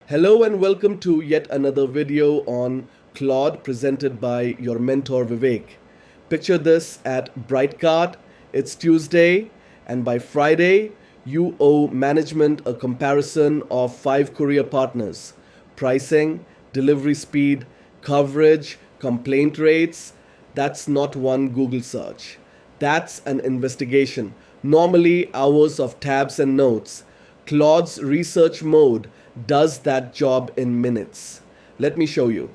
Hello and welcome to yet another video on Claude presented by your mentor Vivek. Picture this at Brightcart, it's Tuesday, and by Friday, you owe management a comparison of 5 courier partners: pricing, delivery speed, coverage, complaint rates. That's not one Google search. That's an investigation. Normally, hours of tabs and notes. Claude's research mode does that job in minutes. Let me show you.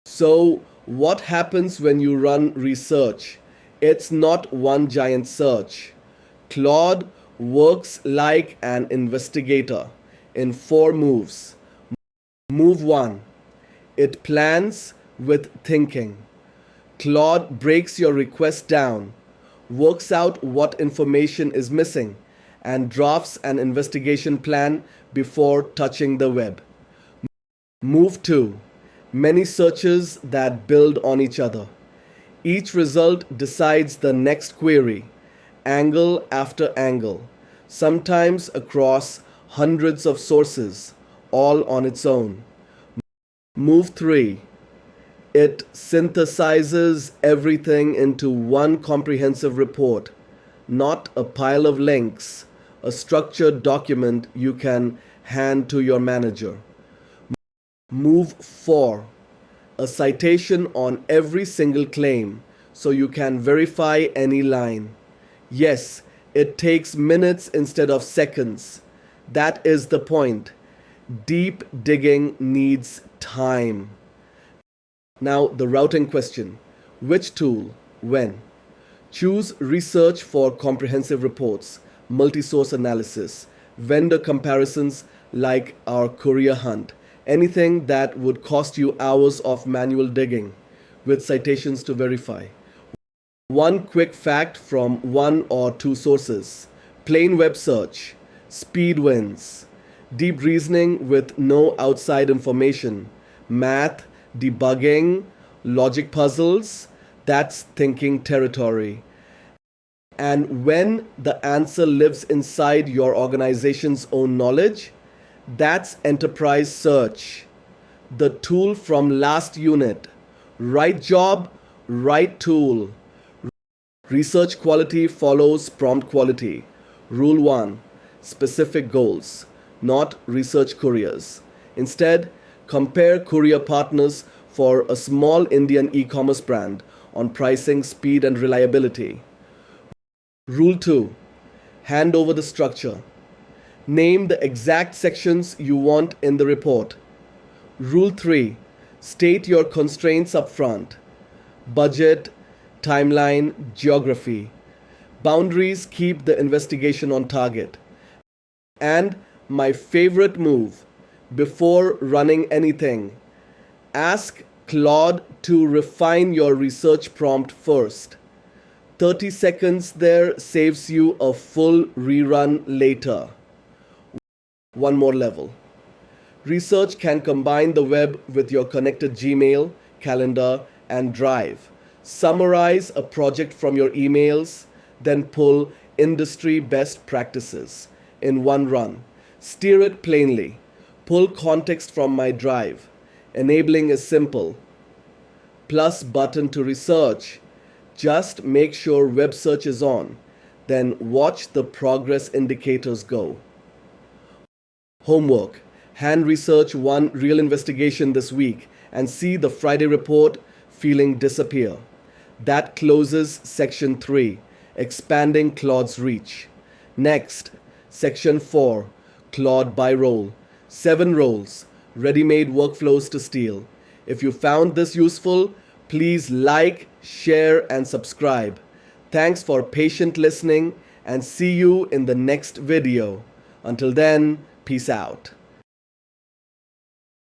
So, what happens when you run research? It's not one giant search. Claude works like an investigator in 4 moves. Move 1: it plans with thinking. Claude breaks your request down, works out what information is missing, and drafts an investigation plan before touching the web. Move 2: many searches that build on each other. Each result decides the next query, angle after angle, sometimes across hundreds of sources, all on its own. Move 3: it synthesizes everything into one comprehensive report, not a pile of links, a structured document you can hand to your manager. Move 4: a citation on every single claim so you can verify any line. Yes, it takes minutes instead of seconds. That is the point. Deep digging needs time. Now, the routing question: which tool, when? Choose research for comprehensive reports, multi-source analysis, vendor comparisons like our courier hunt, anything that would cost you hours of manual digging with citations to verify. One quick fact from 1 or 2 sources: plain web search, speed wins. Deep reasoning with no outside information, math, debugging, logic puzzles, that's thinking territory. And when the answer lives inside your organization's own knowledge, that's enterprise search. The tool from last unit. Right job, right tool. Research quality follows prompt quality. Rule 1: specific goals, not research couriers. Instead, compare courier partners for a small Indian e-commerce brand on pricing, speed, and reliability. Rule 2: hand over the structure. Name the exact sections you want in the report. Rule 3: state your constraints up front. Budget, timeline, geography. Boundaries keep the investigation on target. And my favorite move: before running anything, ask Claude to refine your research prompt first. 30 seconds there saves you a full rerun later. One more level. Research can combine the web with your connected Gmail, calendar, and Drive. Summarize a project from your emails, then pull industry best practices in one run. Steer it plainly. Pull context from my Drive. Enabling is simple. Plus button to research. Just make sure web search is on. Then watch the progress indicators go. Homework: hand research one real investigation this week and see the Friday report feeling disappear. That closes section 3, expanding Claude's reach. Next, section 4, Claude by role. 7 roles, ready-made workflows to steal. If you found this useful, please like, share, and subscribe. Thanks for patient listening, and see you in the next video. Until then, peace out.